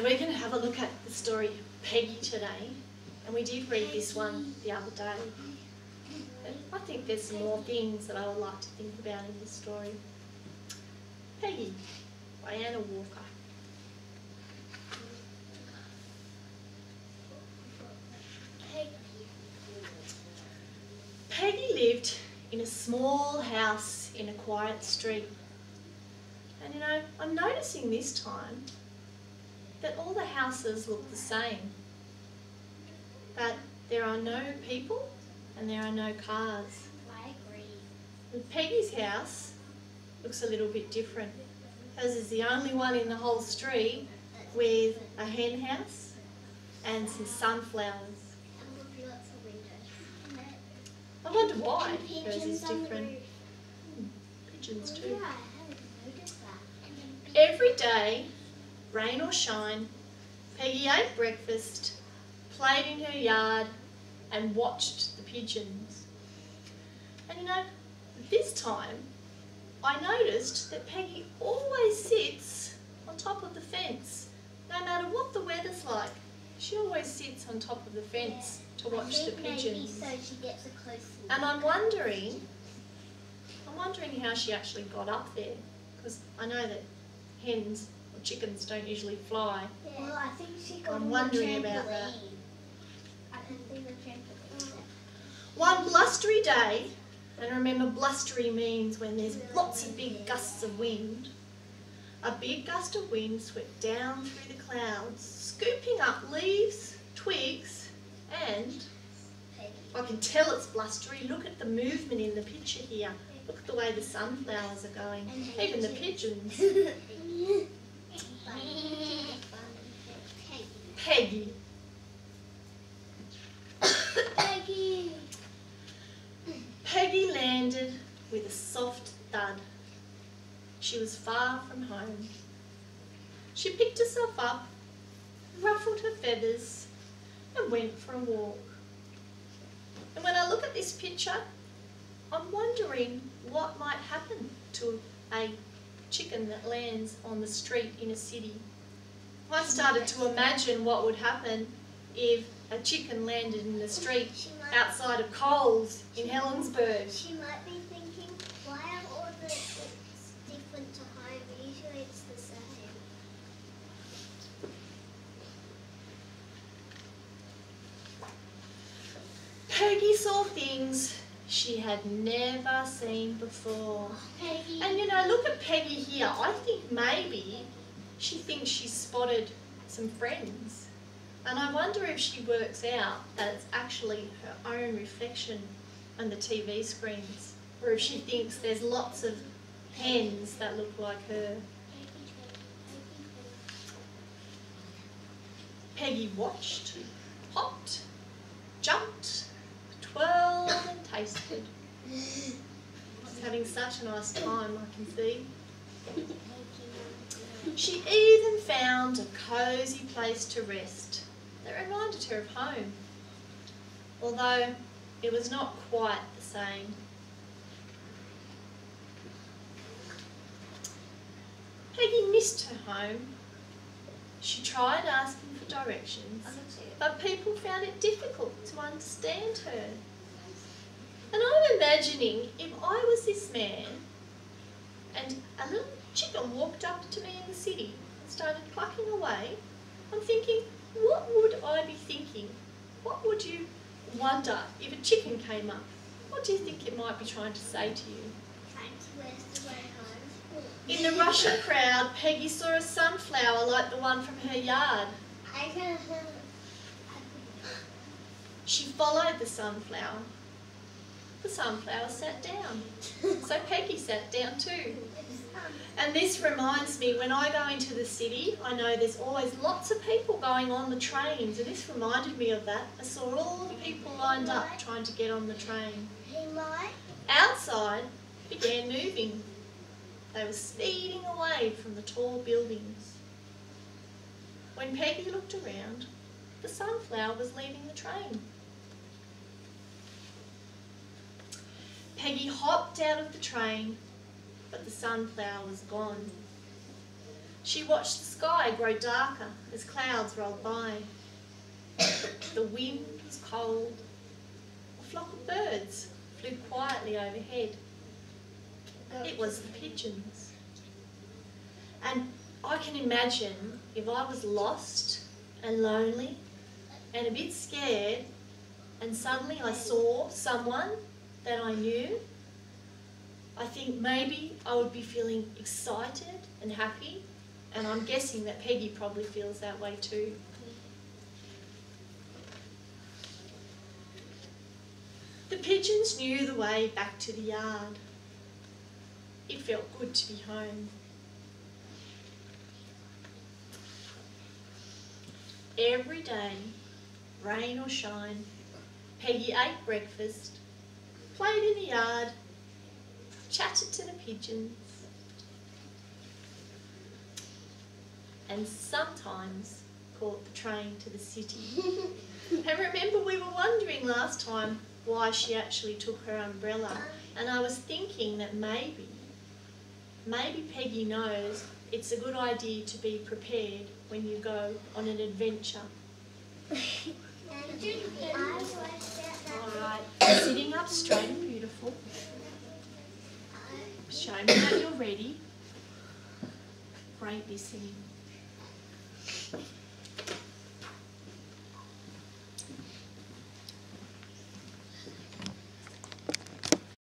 So we're going to have a look at the story Peggy today, and we did read this one the other day. But I think there's some more things that I would like to think about in this story. Peggy by Anna Walker. Peggy lived in a small house in a quiet street. And you know, I'm noticing this time that all the houses look the same. But there are no people and there are no cars. I agree. And Peggy's house looks a little bit different. Hers is the only one in the whole street with a hen house and some sunflowers. And lots of windows. I wonder why hers Pigeons is on the different. roof. Pigeons Yeah, too. I haven't noticed that. Every day, rain or shine, Peggy ate breakfast, played in her yard and watched the pigeons. And you know, this time I noticed that Peggy always sits on top of the fence, no matter what the weather's like. She always sits on top of the fence to watch the pigeons. Maybe so she gets a close look. And I'm wondering how she actually got up there, because I know that hens or chickens don't usually fly. Yeah. Well, I think she got I'm on wondering the about that. I can see the trampoline. One blustery day, and remember blustery means when there's lots of big gusts of wind, a big gust of wind swept down through the clouds, scooping up leaves, twigs, and I can tell it's blustery. Look at the movement in the picture here. Look at the way the sunflowers are going, even the pigeons. Peggy. Peggy. Peggy landed with a soft thud. She was far from home. She picked herself up, ruffled her feathers, and went for a walk. And when I look at this picture, I'm wondering what might happen to a chicken that lands on the street in a city. I started to imagine what would happen if a chicken landed in the street outside of Coles in Helensburgh. She might be thinking, why are all the bits different to home? Usually it's the same. Peggy saw things she had never seen before. Peggy. And you know, look at Peggy here. I think maybe she thinks she's spotted some friends. And I wonder if she works out that it's actually her own reflection on the TV screens, or if she thinks there's lots of hens that look like her. Peggy watched, hopped, jumped, twirled and tasted. She's having such a nice time, I can see. She even found a cosy place to rest that reminded her of home, although it was not quite the same. Peggy missed her home. She tried asking for directions, but people found it difficult to understand her. And I'm imagining if I was this man and a little chicken walked up to me in the city and started clucking away, I'm thinking, what would I be thinking? What would you wonder if a chicken came up? What do you think it might be trying to say to you? Where's the way home? In the Russian crowd, Peggy saw a sunflower like the one from her yard. She followed the sunflower. The sunflower sat down. So Peggy sat down too. And this reminds me, when I go into the city, I know there's always lots of people going on the trains, and this reminded me of that. I saw all the people lined up trying to get on the train. Outside began moving. They were speeding away from the tall buildings. When Peggy looked around, the sunflower was leaving the train. Peggy hopped out of the train, but the sunflower was gone. She watched the sky grow darker as clouds rolled by. The wind was cold. A flock of birds flew quietly overhead. It was the pigeons. And I can imagine if I was lost and lonely and a bit scared and suddenly I saw someone that I knew, I think maybe I would be feeling excited and happy, and I'm guessing that Peggy probably feels that way too. The pigeons knew the way back to the yard. It felt good to be home. Every day, rain or shine, Peggy ate breakfast, played in the yard, chatted to the pigeons, and sometimes caught the train to the city. And remember, we were wondering last time why she actually took her umbrella, and I was thinking that maybe Peggy knows it's a good idea to be prepared when you go on an adventure. Alright, sitting up straight and beautiful. Show me that you're ready. Great listening.